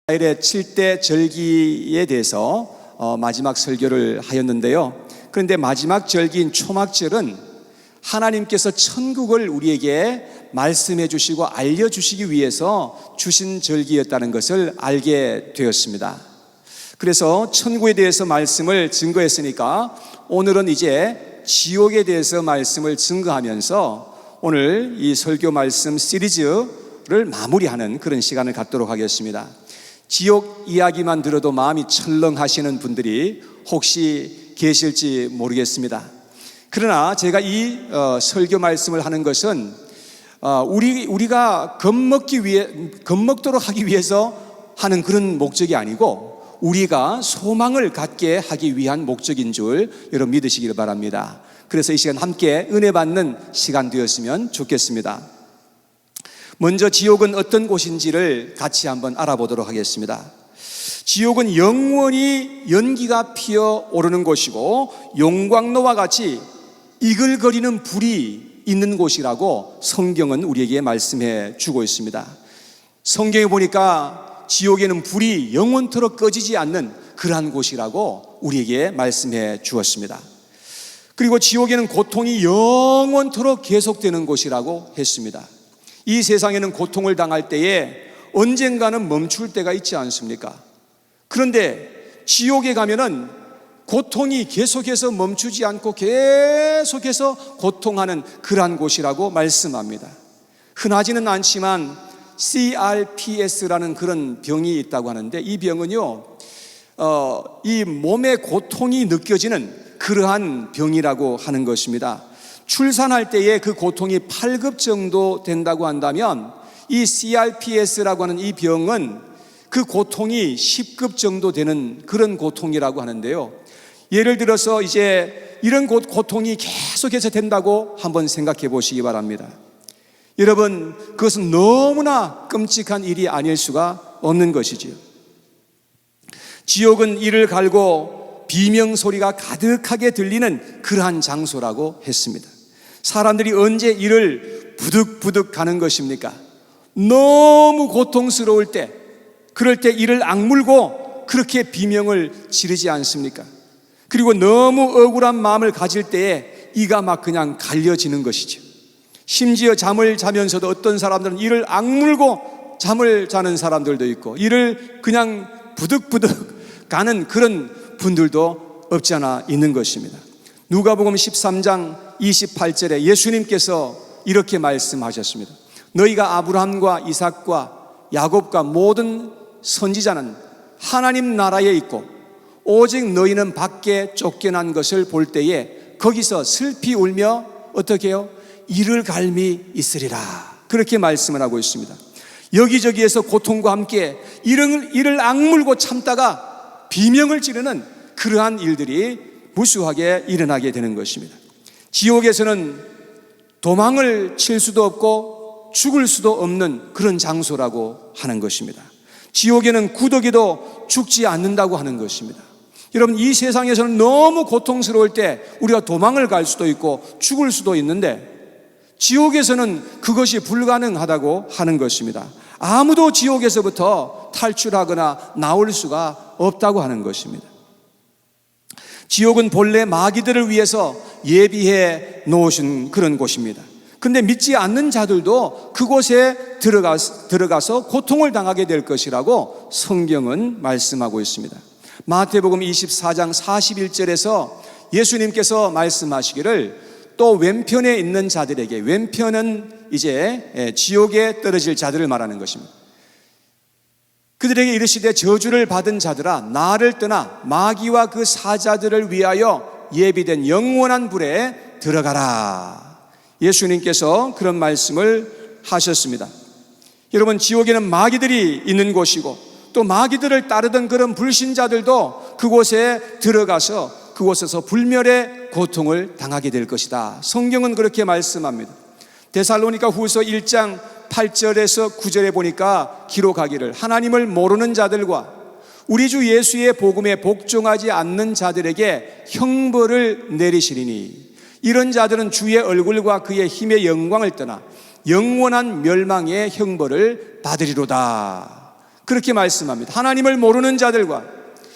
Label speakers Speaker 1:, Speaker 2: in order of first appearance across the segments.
Speaker 1: 이스라엘의 7대 절기에 대해서 마지막 설교를 하였는데요. 그런데 마지막 절기인 초막절은 하나님께서 천국을 우리에게 말씀해 주시고 알려주시기 위해서 주신 절기였다는 것을 알게 되었습니다. 그래서 천국에 대해서 말씀을 증거했으니까 오늘은 이제 지옥에 대해서 말씀을 증거하면서 오늘 이 설교 말씀 시리즈를 마무리하는 그런 시간을 갖도록 하겠습니다. 지옥 이야기만 들어도 마음이 철렁하시는 분들이 혹시 계실지 모르겠습니다. 그러나 제가 이 설교 말씀을 하는 것은 우리가 겁먹도록 하기 위해서 하는 그런 목적이 아니고 우리가 소망을 갖게 하기 위한 목적인 줄 여러분 믿으시길 바랍니다. 그래서 이 시간 함께 은혜 받는 시간 되었으면 좋겠습니다. 먼저 지옥은 어떤 곳인지를 같이 한번 알아보도록 하겠습니다. 지옥은 영원히 연기가 피어오르는 곳이고 용광로와 같이 이글거리는 불이 있는 곳이라고 성경은 우리에게 말씀해 주고 있습니다. 성경에 보니까 지옥에는 불이 영원토록 꺼지지 않는 그러한 곳이라고 우리에게 말씀해 주었습니다. 그리고 지옥에는 고통이 영원토록 계속되는 곳이라고 했습니다. 이 세상에는 고통을 당할 때에 언젠가는 멈출 때가 있지 않습니까? 그런데 지옥에 가면은 고통이 계속해서 멈추지 않고 계속해서 고통하는 그러한 곳이라고 말씀합니다. 흔하지는 않지만 CRPS라는 그런 병이 있다고 하는데 이 병은요, 이 몸의 고통이 느껴지는 그러한 병이라고 하는 것입니다. 출산할 때에 그 고통이 8급 정도 된다고 한다면 이 CRPS라고 하는 이 병은 그 고통이 10급 정도 되는 그런 고통이라고 하는데요. 예를 들어서 이제 이런 고통이 계속해서 된다고 한번 생각해 보시기 바랍니다. 여러분, 그것은 너무나 끔찍한 일이 아닐 수가 없는 것이지요. 지옥은 이를 갈고 비명 소리가 가득하게 들리는 그러한 장소라고 했습니다. 사람들이 언제 이를 부득부득 가는 것입니까? 너무 고통스러울 때, 그럴 때 이를 악물고 그렇게 비명을 지르지 않습니까? 그리고 너무 억울한 마음을 가질 때에 이가 막 그냥 갈려지는 것이죠. 심지어 잠을 자면서도 어떤 사람들은 이를 악물고 잠을 자는 사람들도 있고 이를 그냥 부득부득 가는 그런 분들도 없지 않아 있는 것입니다. 누가복음 13장 28절에 예수님께서 이렇게 말씀하셨습니다. 너희가 아브라함과 이삭과 야곱과 모든 선지자는 하나님 나라에 있고 오직 너희는 밖에 쫓겨난 것을 볼 때에 거기서 슬피 울며 어떻게 해요? 이를 갈미 있으리라. 그렇게 말씀을 하고 있습니다. 여기저기에서 고통과 함께 이를 악물고 참다가 비명을 지르는 그러한 일들이 무수하게 일어나게 되는 것입니다. 지옥에서는 도망을 칠 수도 없고 죽을 수도 없는 그런 장소라고 하는 것입니다. 지옥에는 구더기도 죽지 않는다고 하는 것입니다. 여러분, 이 세상에서는 너무 고통스러울 때 우리가 도망을 갈 수도 있고 죽을 수도 있는데 지옥에서는 그것이 불가능하다고 하는 것입니다. 아무도 지옥에서부터 탈출하거나 나올 수가 없다고 하는 것입니다. 지옥은 본래 마귀들을 위해서 예비해 놓으신 그런 곳입니다. 근데 믿지 않는 자들도 그곳에 들어가서 고통을 당하게 될 것이라고 성경은 말씀하고 있습니다. 마태복음 24장 41절에서 예수님께서 말씀하시기를 또 왼편에 있는 자들에게, 왼편은 이제 지옥에 떨어질 자들을 말하는 것입니다. 그들에게 이르시되 저주를 받은 자들아 나를 떠나 마귀와 그 사자들을 위하여 예비된 영원한 불에 들어가라. 예수님께서 그런 말씀을 하셨습니다. 여러분, 지옥에는 마귀들이 있는 곳이고 또 마귀들을 따르던 그런 불신자들도 그곳에 들어가서 그곳에서 불멸의 고통을 당하게 될 것이다. 성경은 그렇게 말씀합니다. 데살로니가 후서 1장 8절에서 9절에 보니까 기록하기를 하나님을 모르는 자들과 우리 주 예수의 복음에 복종하지 않는 자들에게 형벌을 내리시리니 이런 자들은 주의 얼굴과 그의 힘의 영광을 떠나 영원한 멸망의 형벌을 받으리로다. 그렇게 말씀합니다. 하나님을 모르는 자들과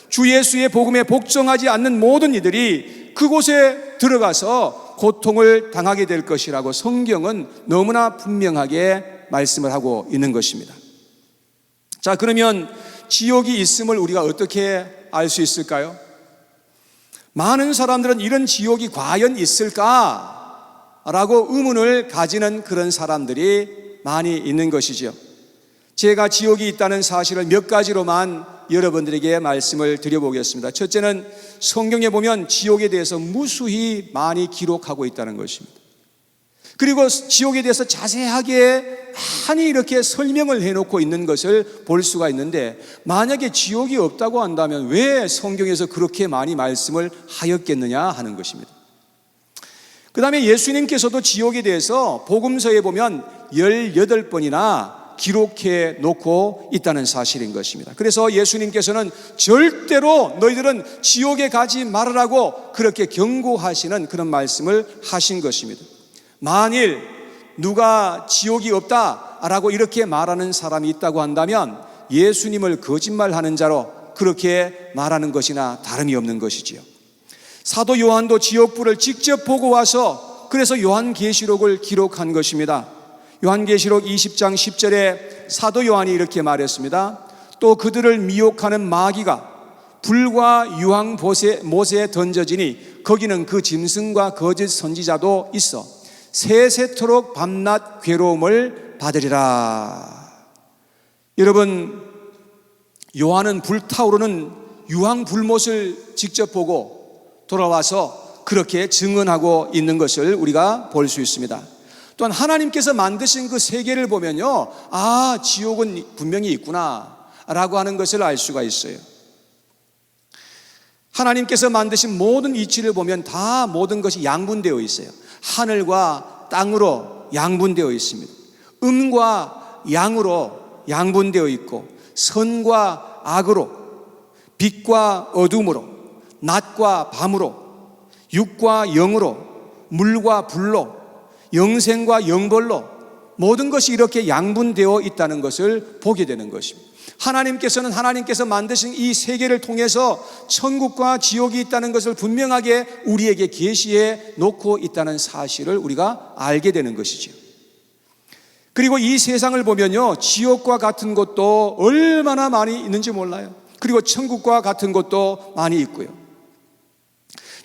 Speaker 1: 주 예수의 복음에 복종하지 않는 모든 이들이 그곳에 들어가서 고통을 당하게 될 것이라고 성경은 너무나 분명하게 말씀을 하고 있는 것입니다. 자, 그러면 지옥이 있음을 우리가 어떻게 알 수 있을까요? 많은 사람들은 이런 지옥이 과연 있을까라고 의문을 가지는 그런 사람들이 많이 있는 것이죠. 제가 지옥이 있다는 사실을 몇 가지로만 여러분들에게 말씀을 드려보겠습니다. 첫째는 성경에 보면 지옥에 대해서 무수히 많이 기록하고 있다는 것입니다. 그리고 지옥에 대해서 자세하게 많이 이렇게 설명을 해놓고 있는 것을 볼 수가 있는데, 만약에 지옥이 없다고 한다면 왜 성경에서 그렇게 많이 말씀을 하였겠느냐 하는 것입니다. 그 다음에 예수님께서도 지옥에 대해서 복음서에 보면 18번이나 기록해 놓고 있다는 사실인 것입니다. 그래서 예수님께서는 절대로 너희들은 지옥에 가지 말으라고 그렇게 경고하시는 그런 말씀을 하신 것입니다. 만일 누가 지옥이 없다라고 이렇게 말하는 사람이 있다고 한다면 예수님을 거짓말하는 자로 그렇게 말하는 것이나 다름이 없는 것이지요. 사도 요한도 지옥불을 직접 보고 와서 그래서 요한계시록을 기록한 것입니다. 요한계시록 20장 10절에 사도 요한이 이렇게 말했습니다. 또 그들을 미혹하는 마귀가 불과 유황못에 던져지니 거기는 그 짐승과 거짓 선지자도 있어 세세토록 밤낮 괴로움을 받으리라. 여러분, 요한은 불타오르는 유황불못을 직접 보고 돌아와서 그렇게 증언하고 있는 것을 우리가 볼 수 있습니다. 또한 하나님께서 만드신 그 세계를 보면요, 아, 지옥은 분명히 있구나 라고 하는 것을 알 수가 있어요. 하나님께서 만드신 모든 이치를 보면 다 모든 것이 양분되어 있어요. 하늘과 땅으로 양분되어 있습니다. 음과 양으로 양분되어 있고, 선과 악으로, 빛과 어둠으로, 낮과 밤으로, 육과 영으로, 물과 불로, 영생과 영벌로 모든 것이 이렇게 양분되어 있다는 것을 보게 되는 것입니다. 하나님께서는 하나님께서 만드신 이 세계를 통해서 천국과 지옥이 있다는 것을 분명하게 우리에게 계시해 놓고 있다는 사실을 우리가 알게 되는 것이죠. 그리고 이 세상을 보면요, 지옥과 같은 곳도 얼마나 많이 있는지 몰라요. 그리고 천국과 같은 곳도 많이 있고요.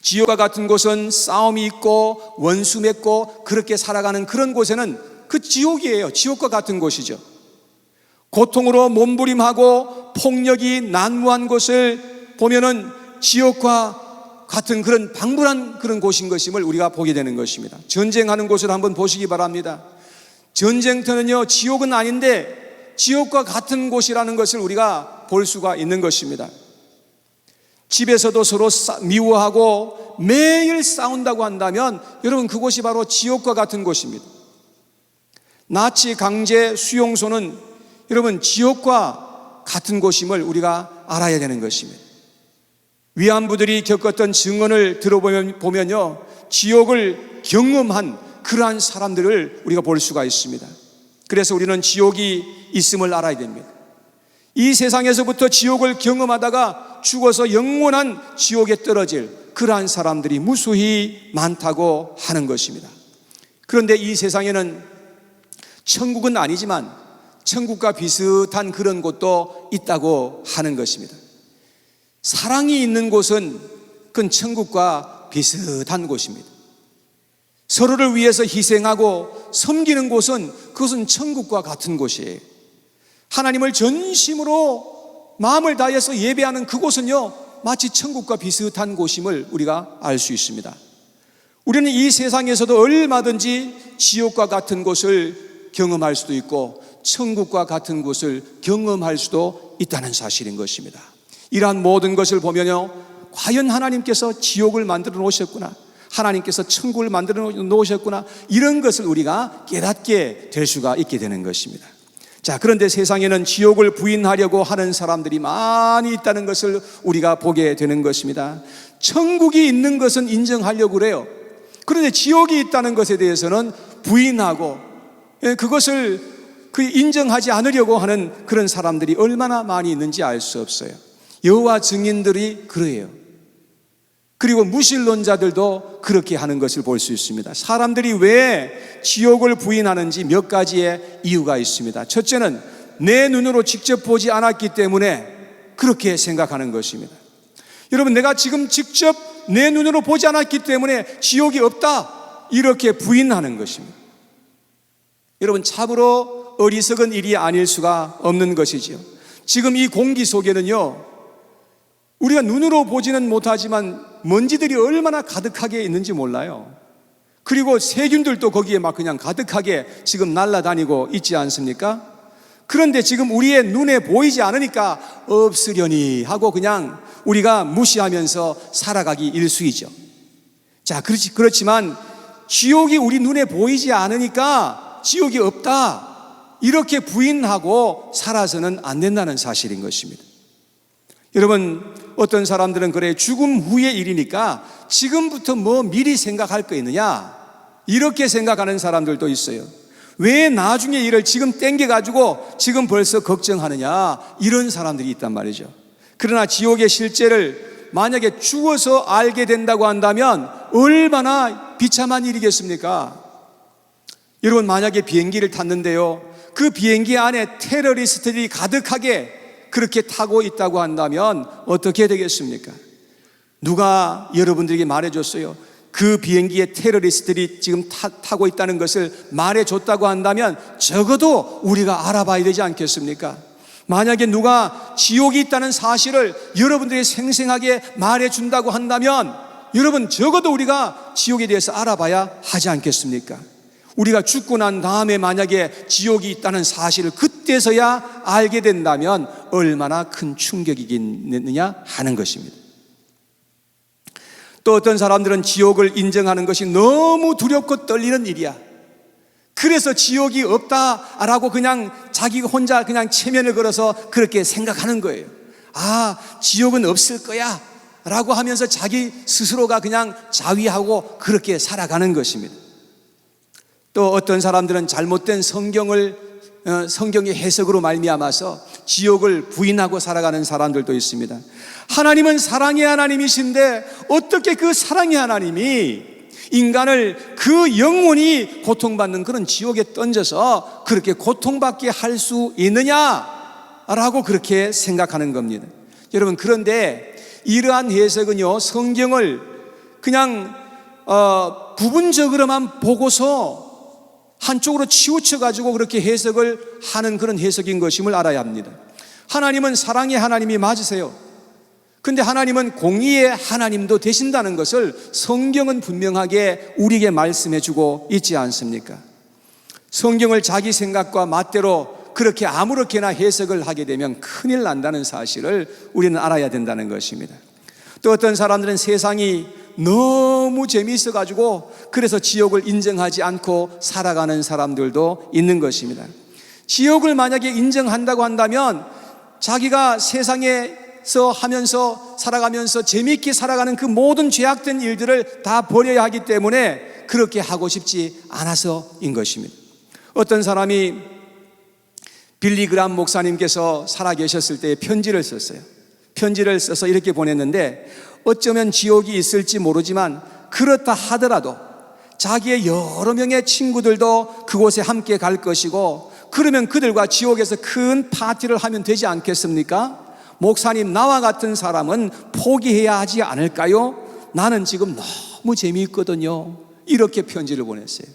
Speaker 1: 지옥과 같은 곳은 싸움이 있고 원수 맺고 그렇게 살아가는 그런 곳에는 그 지옥이에요. 지옥과 같은 곳이죠. 고통으로 몸부림하고 폭력이 난무한 곳을 보면은 지옥과 같은 그런 방불한 그런 곳인 것임을 우리가 보게 되는 것입니다. 전쟁하는 곳을 한번 보시기 바랍니다. 전쟁터는요, 지옥은 아닌데 지옥과 같은 곳이라는 것을 우리가 볼 수가 있는 것입니다. 집에서도 서로 미워하고 매일 싸운다고 한다면 여러분, 그곳이 바로 지옥과 같은 곳입니다. 나치 강제 수용소는 여러분 지옥과 같은 곳임을 우리가 알아야 되는 것입니다. 위안부들이 겪었던 증언을 들어보면요, 지옥을 경험한 그러한 사람들을 우리가 볼 수가 있습니다. 그래서 우리는 지옥이 있음을 알아야 됩니다. 이 세상에서부터 지옥을 경험하다가 죽어서 영원한 지옥에 떨어질 그러한 사람들이 무수히 많다고 하는 것입니다. 그런데 이 세상에는 천국은 아니지만 천국과 비슷한 그런 곳도 있다고 하는 것입니다. 사랑이 있는 곳은 그건 천국과 비슷한 곳입니다. 서로를 위해서 희생하고 섬기는 곳은 그것은 천국과 같은 곳이에요. 하나님을 전심으로 마음을 다해서 예배하는 그곳은요, 마치 천국과 비슷한 곳임을 우리가 알 수 있습니다. 우리는 이 세상에서도 얼마든지 지옥과 같은 곳을 경험할 수도 있고 천국과 같은 곳을 경험할 수도 있다는 사실인 것입니다. 이러한 모든 것을 보면요, 과연 하나님께서 지옥을 만들어 놓으셨구나, 하나님께서 천국을 만들어 놓으셨구나, 이런 것을 우리가 깨닫게 될 수가 있게 되는 것입니다. 자, 그런데 세상에는 지옥을 부인하려고 하는 사람들이 많이 있다는 것을 우리가 보게 되는 것입니다. 천국이 있는 것은 인정하려고 그래요. 그런데 지옥이 있다는 것에 대해서는 부인하고 그것을 그 인정하지 않으려고 하는 그런 사람들이 얼마나 많이 있는지 알 수 없어요. 여호와 증인들이 그래요. 그리고 무신론자들도 그렇게 하는 것을 볼 수 있습니다. 사람들이 왜 지옥을 부인하는지 몇 가지의 이유가 있습니다. 첫째는 내 눈으로 직접 보지 않았기 때문에 그렇게 생각하는 것입니다. 여러분, 내가 지금 직접 내 눈으로 보지 않았기 때문에 지옥이 없다, 이렇게 부인하는 것입니다. 여러분, 참으로 어리석은 일이 아닐 수가 없는 것이지요. 지금 이 공기 속에는요, 우리가 눈으로 보지는 못하지만 먼지들이 얼마나 가득하게 있는지 몰라요. 그리고 세균들도 거기에 막 그냥 가득하게 지금 날아다니고 있지 않습니까? 그런데 지금 우리의 눈에 보이지 않으니까 없으려니 하고 그냥 우리가 무시하면서 살아가기 일쑤이죠. 자, 그렇지만 지옥이 우리 눈에 보이지 않으니까 지옥이 없다, 이렇게 부인하고 살아서는 안 된다는 사실인 것입니다. 여러분, 어떤 사람들은 그래, 죽음 후의 일이니까 지금부터 뭐 미리 생각할 거 있느냐, 이렇게 생각하는 사람들도 있어요. 왜 나중에 일을 지금 땡겨가지고 지금 벌써 걱정하느냐, 이런 사람들이 있단 말이죠. 그러나 지옥의 실제를 만약에 죽어서 알게 된다고 한다면 얼마나 비참한 일이겠습니까? 여러분, 만약에 비행기를 탔는데요, 그 비행기 안에 테러리스트들이 가득하게 그렇게 타고 있다고 한다면 어떻게 되겠습니까? 누가 여러분들에게 말해줬어요? 그 비행기에 테러리스트들이 지금 타고 있다는 것을 말해줬다고 한다면 적어도 우리가 알아봐야 되지 않겠습니까? 만약에 누가 지옥이 있다는 사실을 여러분들이 생생하게 말해준다고 한다면 여러분, 적어도 우리가 지옥에 대해서 알아봐야 하지 않겠습니까? 우리가 죽고 난 다음에 만약에 지옥이 있다는 사실을 그때서야 알게 된다면 얼마나 큰 충격이겠느냐 하는 것입니다. 또 어떤 사람들은 지옥을 인정하는 것이 너무 두렵고 떨리는 일이야, 그래서 지옥이 없다라고 그냥 자기가 혼자 그냥 체면을 걸어서 그렇게 생각하는 거예요. 아, 지옥은 없을 거야 라고 하면서 자기 스스로가 그냥 자위하고 그렇게 살아가는 것입니다. 또 어떤 사람들은 잘못된 성경의 해석으로 말미암아서 지옥을 부인하고 살아가는 사람들도 있습니다. 하나님은 사랑의 하나님이신데 어떻게 그 사랑의 하나님이 인간을 그 영혼이 고통받는 그런 지옥에 던져서 그렇게 고통받게 할 수 있느냐라고 그렇게 생각하는 겁니다. 여러분, 그런데 이러한 해석은요, 성경을 그냥 부분적으로만 보고서 한쪽으로 치우쳐가지고 그렇게 해석을 하는 그런 해석인 것임을 알아야 합니다. 하나님은 사랑의 하나님이 맞으세요. 근데 하나님은 공의의 하나님도 되신다는 것을 성경은 분명하게 우리에게 말씀해주고 있지 않습니까? 성경을 자기 생각과 맞대로 그렇게 아무렇게나 해석을 하게 되면 큰일 난다는 사실을 우리는 알아야 된다는 것입니다. 또 어떤 사람들은 세상이 너무 재미있어가지고 그래서 지옥을 인정하지 않고 살아가는 사람들도 있는 것입니다. 지옥을 만약에 인정한다고 한다면 자기가 세상에서 하면서 살아가면서 재미있게 살아가는 그 모든 죄악된 일들을 다 버려야 하기 때문에 그렇게 하고 싶지 않아서인 것입니다. 어떤 사람이 빌리 그람 목사님께서 살아계셨을 때 편지를 썼어요. 편지를 써서 이렇게 보냈는데, 어쩌면 지옥이 있을지 모르지만 그렇다 하더라도 자기의 여러 명의 친구들도 그곳에 함께 갈 것이고, 그러면 그들과 지옥에서 큰 파티를 하면 되지 않겠습니까? 목사님, 나와 같은 사람은 포기해야 하지 않을까요? 나는 지금 너무 재미있거든요. 이렇게 편지를 보냈어요.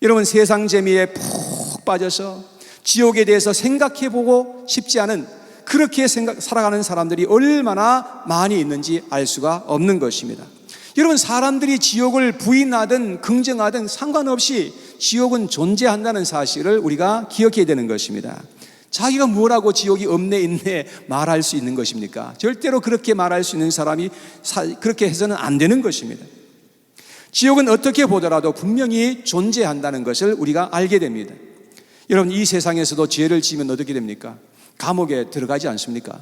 Speaker 1: 여러분, 세상 재미에 푹 빠져서 지옥에 대해서 생각해보고 싶지 않은 그렇게 살아가는 사람들이 얼마나 많이 있는지 알 수가 없는 것입니다. 여러분, 사람들이 지옥을 부인하든 긍정하든 상관없이 지옥은 존재한다는 사실을 우리가 기억해야 되는 것입니다. 자기가 뭐라고 지옥이 없네 있네 말할 수 있는 것입니까? 절대로 그렇게 말할 수 있는 사람이 그렇게 해서는 안 되는 것입니다. 지옥은 어떻게 보더라도 분명히 존재한다는 것을 우리가 알게 됩니다. 여러분, 이 세상에서도 죄를 지으면 어떻게 됩니까? 감옥에 들어가지 않습니까?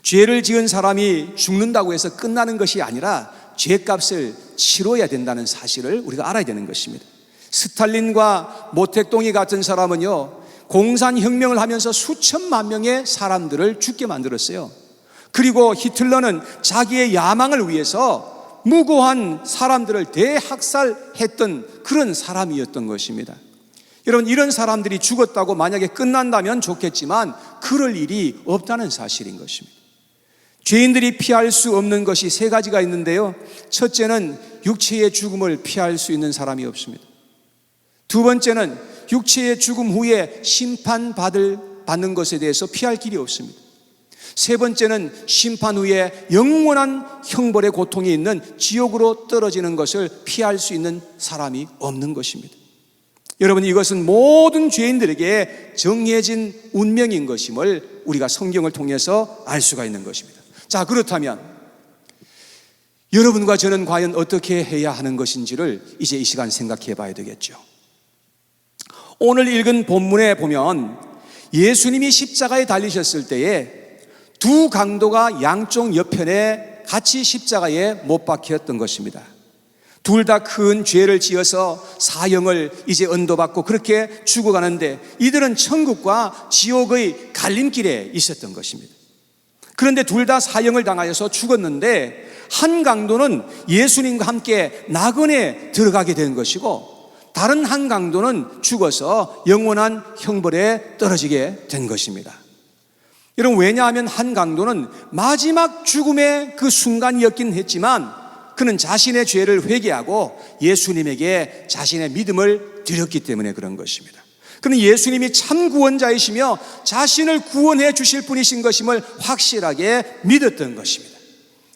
Speaker 1: 죄를 지은 사람이 죽는다고 해서 끝나는 것이 아니라 죄값을 치러야 된다는 사실을 우리가 알아야 되는 것입니다. 스탈린과 모택동이 같은 사람은요, 공산혁명을 하면서 수천만 명의 사람들을 죽게 만들었어요. 그리고 히틀러는 자기의 야망을 위해서 무고한 사람들을 대학살했던 그런 사람이었던 것입니다. 여러분, 이런 사람들이 죽었다고 만약에 끝난다면 좋겠지만 그럴 일이 없다는 사실인 것입니다. 죄인들이 피할 수 없는 것이 세 가지가 있는데요, 첫째는 육체의 죽음을 피할 수 있는 사람이 없습니다. 두 번째는 육체의 죽음 후에 심판받는 것에 대해서 피할 길이 없습니다. 세 번째는 심판 후에 영원한 형벌의 고통이 있는 지옥으로 떨어지는 것을 피할 수 있는 사람이 없는 것입니다. 여러분, 이것은 모든 죄인들에게 정해진 운명인 것임을 우리가 성경을 통해서 알 수가 있는 것입니다. 자, 그렇다면 여러분과 저는 과연 어떻게 해야 하는 것인지를 이제 이 시간 생각해 봐야 되겠죠. 오늘 읽은 본문에 보면 예수님이 십자가에 달리셨을 때에 두 강도가 양쪽 옆편에 같이 십자가에 못 박혔던 것입니다. 둘 다 큰 죄를 지어서 사형을 이제 언도받고 그렇게 죽어가는데 이들은 천국과 지옥의 갈림길에 있었던 것입니다. 그런데 둘 다 사형을 당하여서 죽었는데 한 강도는 예수님과 함께 낙원에 들어가게 된 것이고 다른 한 강도는 죽어서 영원한 형벌에 떨어지게 된 것입니다. 여러분, 왜냐하면 한 강도는 마지막 죽음의 그 순간이었긴 했지만 그는 자신의 죄를 회개하고 예수님에게 자신의 믿음을 드렸기 때문에 그런 것입니다. 그는 예수님이 참 구원자이시며 자신을 구원해 주실 분이신 것임을 확실하게 믿었던 것입니다.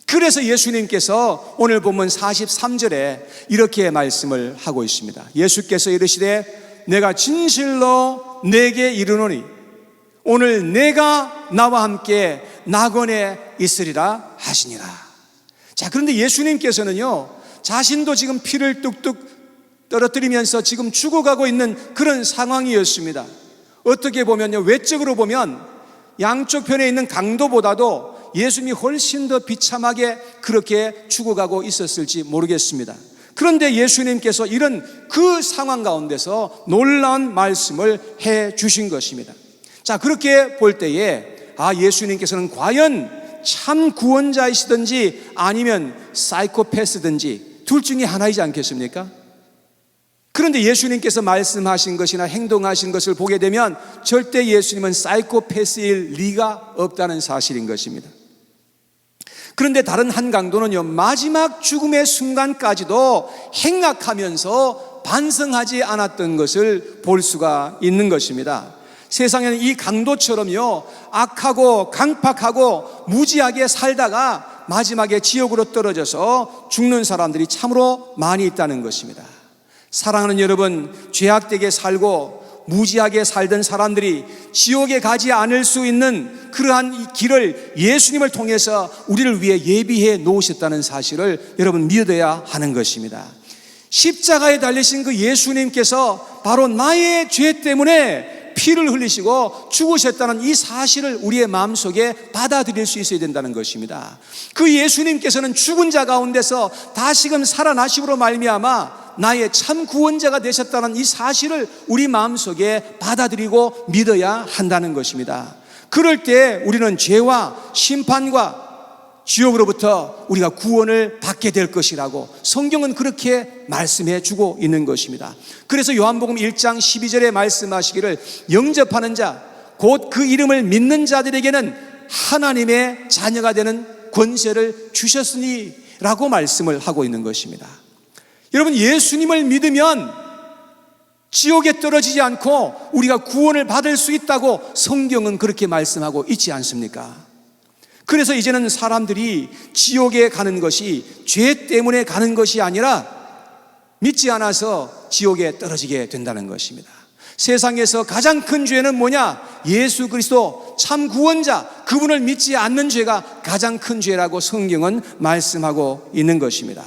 Speaker 1: 그래서 예수님께서 오늘 본문 43절에 이렇게 말씀을 하고 있습니다. 예수께서 이르시되 내가 진실로 내게 이르노니 오늘 내가 나와 함께 낙원에 있으리라 하시니라. 자, 그런데 예수님께서는요, 자신도 지금 피를 뚝뚝 떨어뜨리면서 지금 죽어가고 있는 그런 상황이었습니다. 어떻게 보면요, 외적으로 보면 양쪽 편에 있는 강도보다도 예수님이 훨씬 더 비참하게 그렇게 죽어가고 있었을지 모르겠습니다. 그런데 예수님께서 이런 그 상황 가운데서 놀라운 말씀을 해 주신 것입니다. 자, 그렇게 볼 때에 예수님께서는 과연 참 구원자이시든지 아니면 사이코패스든지 둘 중에 하나이지 않겠습니까? 그런데 예수님께서 말씀하신 것이나 행동하신 것을 보게 되면 절대 예수님은 사이코패스일 리가 없다는 사실인 것입니다. 그런데 다른 한 강도는요, 마지막 죽음의 순간까지도 행악하면서 반성하지 않았던 것을 볼 수가 있는 것입니다. 세상에는 이 강도처럼요, 악하고 강팍하고 무지하게 살다가 마지막에 지옥으로 떨어져서 죽는 사람들이 참으로 많이 있다는 것입니다. 사랑하는 여러분, 죄악되게 살고 무지하게 살던 사람들이 지옥에 가지 않을 수 있는 그러한 이 길을 예수님을 통해서 우리를 위해 예비해 놓으셨다는 사실을 여러분 믿어야 하는 것입니다. 십자가에 달리신 그 예수님께서 바로 나의 죄 때문에 피를 흘리시고 죽으셨다는 이 사실을 우리의 마음속에 받아들일 수 있어야 된다는 것입니다. 그 예수님께서는 죽은 자 가운데서 다시금 살아나심으로 말미암아 나의 참 구원자가 되셨다는 이 사실을 우리 마음속에 받아들이고 믿어야 한다는 것입니다. 그럴 때 우리는 죄와 심판과 지옥으로부터 우리가 구원을 받게 될 것이라고 성경은 그렇게 말씀해 주고 있는 것입니다. 그래서 요한복음 1장 12절에 말씀하시기를 영접하는 자, 곧 그 이름을 믿는 자들에게는 하나님의 자녀가 되는 권세를 주셨으니 라고 말씀을 하고 있는 것입니다. 여러분, 예수님을 믿으면 지옥에 떨어지지 않고 우리가 구원을 받을 수 있다고 성경은 그렇게 말씀하고 있지 않습니까? 그래서 이제는 사람들이 지옥에 가는 것이 죄 때문에 가는 것이 아니라 믿지 않아서 지옥에 떨어지게 된다는 것입니다. 세상에서 가장 큰 죄는 뭐냐? 예수 그리스도 참 구원자, 그분을 믿지 않는 죄가 가장 큰 죄라고 성경은 말씀하고 있는 것입니다.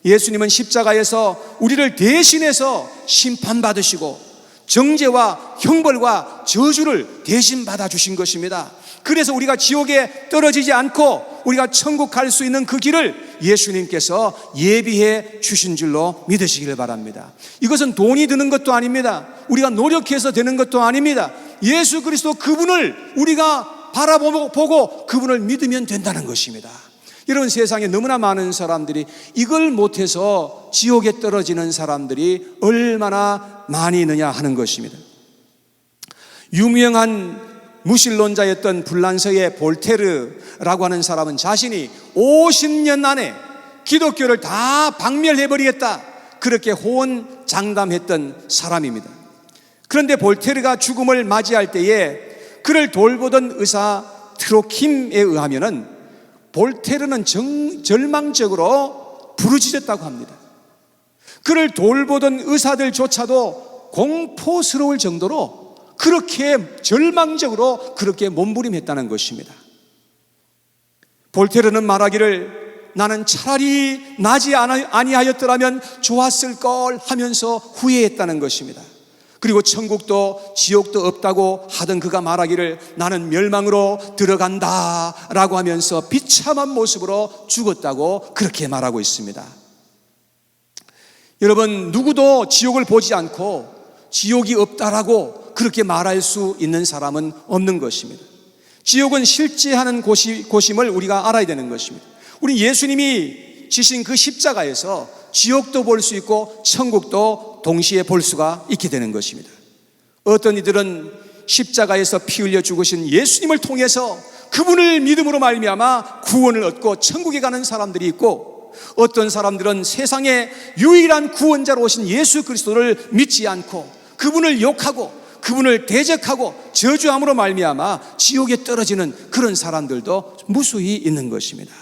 Speaker 1: 예수님은 십자가에서 우리를 대신해서 심판받으시고 정죄와 형벌과 저주를 대신 받아주신 것입니다. 그래서 우리가 지옥에 떨어지지 않고 우리가 천국 갈 수 있는 그 길을 예수님께서 예비해 주신 줄로 믿으시길 바랍니다. 이것은 돈이 드는 것도 아닙니다. 우리가 노력해서 되는 것도 아닙니다. 예수 그리스도 그분을 우리가 바라보고 그분을 믿으면 된다는 것입니다. 여러분, 세상에 너무나 많은 사람들이 이걸 못해서 지옥에 떨어지는 사람들이 얼마나 많이 있느냐 하는 것입니다. 유명한 무신론자였던 불란서의 볼테르라고 하는 사람은 자신이 50년 안에 기독교를 다 박멸해버리겠다, 그렇게 호언장담했던 사람입니다. 그런데 볼테르가 죽음을 맞이할 때에 그를 돌보던 의사 트로킴에 의하면은 볼테르는 절망적으로 부르짖었다고 합니다. 그를 돌보던 의사들조차도 공포스러울 정도로 그렇게 절망적으로 그렇게 몸부림했다는 것입니다. 볼테르는 말하기를 나는 차라리 나지 아니하였더라면 좋았을 걸 하면서 후회했다는 것입니다. 그리고 천국도 지옥도 없다고 하던 그가 말하기를 나는 멸망으로 들어간다 라고 하면서 비참한 모습으로 죽었다고 그렇게 말하고 있습니다. 여러분, 누구도 지옥을 보지 않고 지옥이 없다라고 그렇게 말할 수 있는 사람은 없는 것입니다. 지옥은 실제하는 곳임을 우리가 알아야 되는 것입니다. 우리 예수님이 지신 그 십자가에서 지옥도 볼 수 있고 천국도 동시에 볼 수가 있게 되는 것입니다. 어떤 이들은 십자가에서 피 흘려 죽으신 예수님을 통해서 그분을 믿음으로 말미암아 구원을 얻고 천국에 가는 사람들이 있고, 어떤 사람들은 세상의 유일한 구원자로 오신 예수 그리스도를 믿지 않고 그분을 욕하고 그분을 대적하고 저주함으로 말미암아 지옥에 떨어지는 그런 사람들도 무수히 있는 것입니다.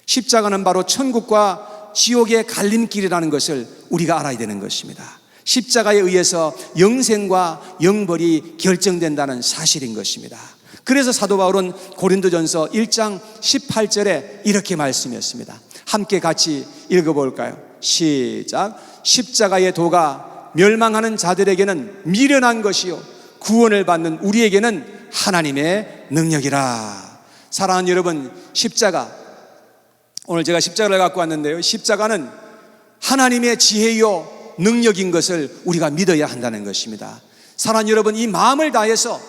Speaker 1: 십자가는 바로 천국과 지옥의 갈림길이라는 것을 우리가 알아야 되는 것입니다. 십자가에 의해서 영생과 영벌이 결정된다는 사실인 것입니다. 그래서 사도 바울은 고린도전서 1장 18절에 이렇게 말씀했습니다. 함께 같이 읽어볼까요? 시작. 십자가의 도가 멸망하는 자들에게는 미련한 것이요 구원을 받는 우리에게는 하나님의 능력이라. 사랑하는 여러분, 십자가, 오늘 제가 십자가를 갖고 왔는데요, 십자가는 하나님의 지혜요 능력인 것을 우리가 믿어야 한다는 것입니다. 사랑하는 여러분, 이 마음을 다해서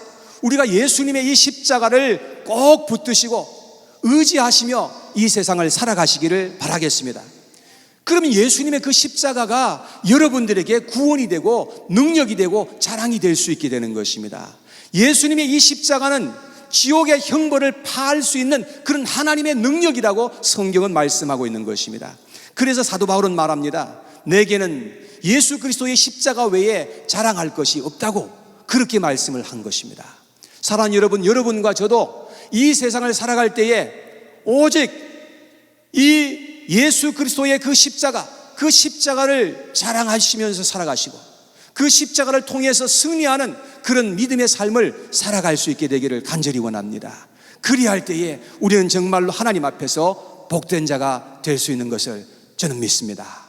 Speaker 1: 우리가 예수님의 이 십자가를 꼭 붙드시고 의지하시며 이 세상을 살아가시기를 바라겠습니다. 그러면 예수님의 그 십자가가 여러분들에게 구원이 되고 능력이 되고 자랑이 될 수 있게 되는 것입니다. 예수님의 이 십자가는 지옥의 형벌을 파할 수 있는 그런 하나님의 능력이라고 성경은 말씀하고 있는 것입니다. 그래서 사도 바울은 말합니다. 내게는 예수 그리스도의 십자가 외에 자랑할 것이 없다고 그렇게 말씀을 한 것입니다. 사랑하는 여러분, 여러분과 저도 이 세상을 살아갈 때에 오직 이 예수 그리스도의 그 십자가를 자랑하시면서 살아가시고 그 십자가를 통해서 승리하는 그런 믿음의 삶을 살아갈 수 있게 되기를 간절히 원합니다. 그리할 때에 우리는 정말로 하나님 앞에서 복된 자가 될 수 있는 것을 저는 믿습니다.